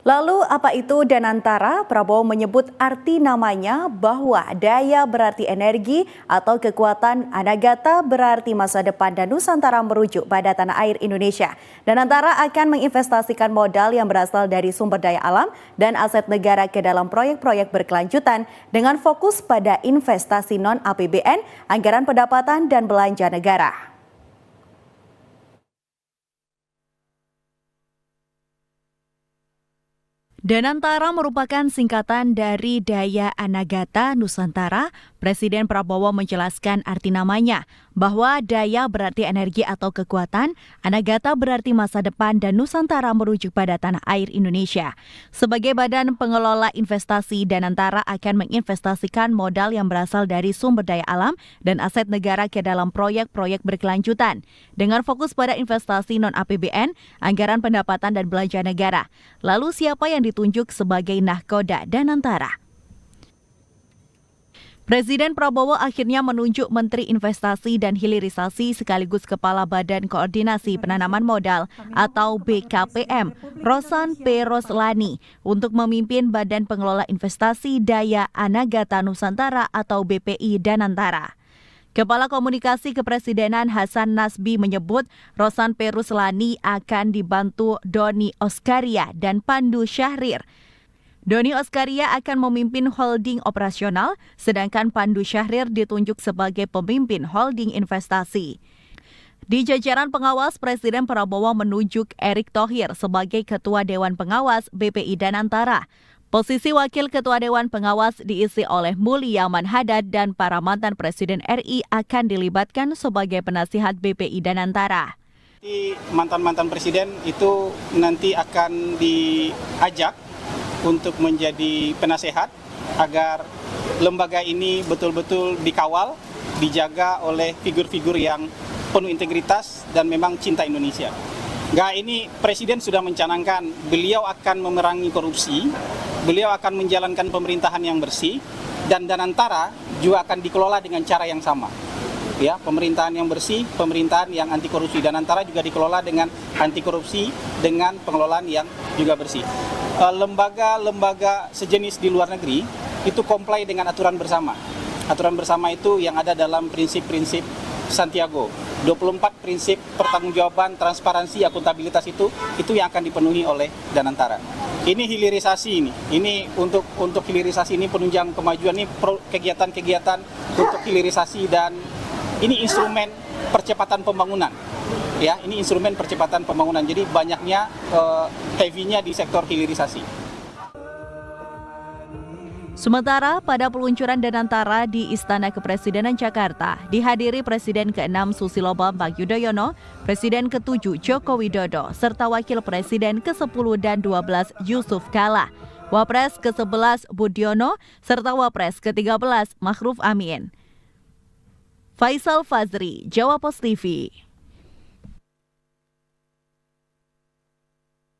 Lalu apa itu Danantara? Prabowo menyebut arti namanya bahwa daya berarti energi atau kekuatan, Anagata berarti masa depan dan Nusantara merujuk pada tanah air Indonesia. Danantara akan menginvestasikan modal yang berasal dari sumber daya alam dan aset negara ke dalam proyek-proyek berkelanjutan dengan fokus pada investasi non-APBN, anggaran pendapatan dan belanja negara. Danantara merupakan singkatan dari Daya Anagata Nusantara. Presiden Prabowo menjelaskan arti namanya, bahwa daya berarti energi atau kekuatan, Anagata berarti masa depan dan Nusantara merujuk pada tanah air Indonesia. Sebagai badan pengelola investasi, Danantara akan menginvestasikan modal yang berasal dari sumber daya alam dan aset negara ke dalam proyek-proyek berkelanjutan. Dengan fokus pada investasi non-APBN, anggaran pendapatan dan belanja negara. Lalu siapa yang ditunjuk sebagai nahkoda Danantara? Presiden Prabowo akhirnya menunjuk Menteri Investasi dan Hilirisasi sekaligus Kepala Badan Koordinasi Penanaman Modal atau BKPM, Rosan P. Roslani, untuk memimpin Badan Pengelola Investasi Daya Anagata Nusantara atau BPI Danantara. Kepala Komunikasi Kepresidenan Hasan Nasbi menyebut Rosan P. Roslani akan dibantu Doni Oskaria dan Pandu Syahrir. Doni Oskaria akan memimpin holding operasional, sedangkan Pandu Syahrir ditunjuk sebagai pemimpin holding investasi. Di jajaran pengawas, Presiden Prabowo menunjuk Erick Thohir sebagai Ketua Dewan Pengawas BPI Danantara. Posisi Wakil Ketua Dewan Pengawas diisi oleh Mulyaman Hadad dan para mantan Presiden RI akan dilibatkan sebagai penasihat BPI Danantara. Mantan-mantan presiden itu nanti akan diajak untuk menjadi penasehat agar lembaga ini betul-betul dikawal, dijaga oleh figur-figur yang penuh integritas dan memang cinta Indonesia. Ini Presiden sudah mencanangkan beliau akan memerangi korupsi, beliau akan menjalankan pemerintahan yang bersih, dan Danantara juga akan dikelola dengan cara yang sama. Ya, pemerintahan yang bersih, pemerintahan yang anti korupsi. Danantara juga dikelola dengan anti korupsi dengan pengelolaan yang juga bersih. Lembaga-lembaga sejenis di luar negeri itu comply dengan aturan bersama. Aturan bersama itu yang ada dalam prinsip-prinsip Santiago. 24 prinsip pertanggungjawaban, transparansi, akuntabilitas itu yang akan dipenuhi oleh Danantara. Ini hilirisasi ini. Ini untuk hilirisasi ini penunjang kemajuan ini kegiatan-kegiatan untuk hilirisasi dan ini instrumen percepatan pembangunan. Ya, ini instrumen percepatan pembangunan. Jadi banyaknya heavy-nya di sektor hilirisasi. Sementara pada peluncuran Danantara di Istana Kepresidenan Jakarta dihadiri Presiden ke-6 Susilo Bambang Yudhoyono, Presiden ke-7 Joko Widodo, serta Wakil Presiden ke-10 dan 12 Yusuf Kala, Wapres ke-11 Budiono, serta Wapres ke-13 Ma'ruf Amin. Faisal Fazri, Jawa Post TV.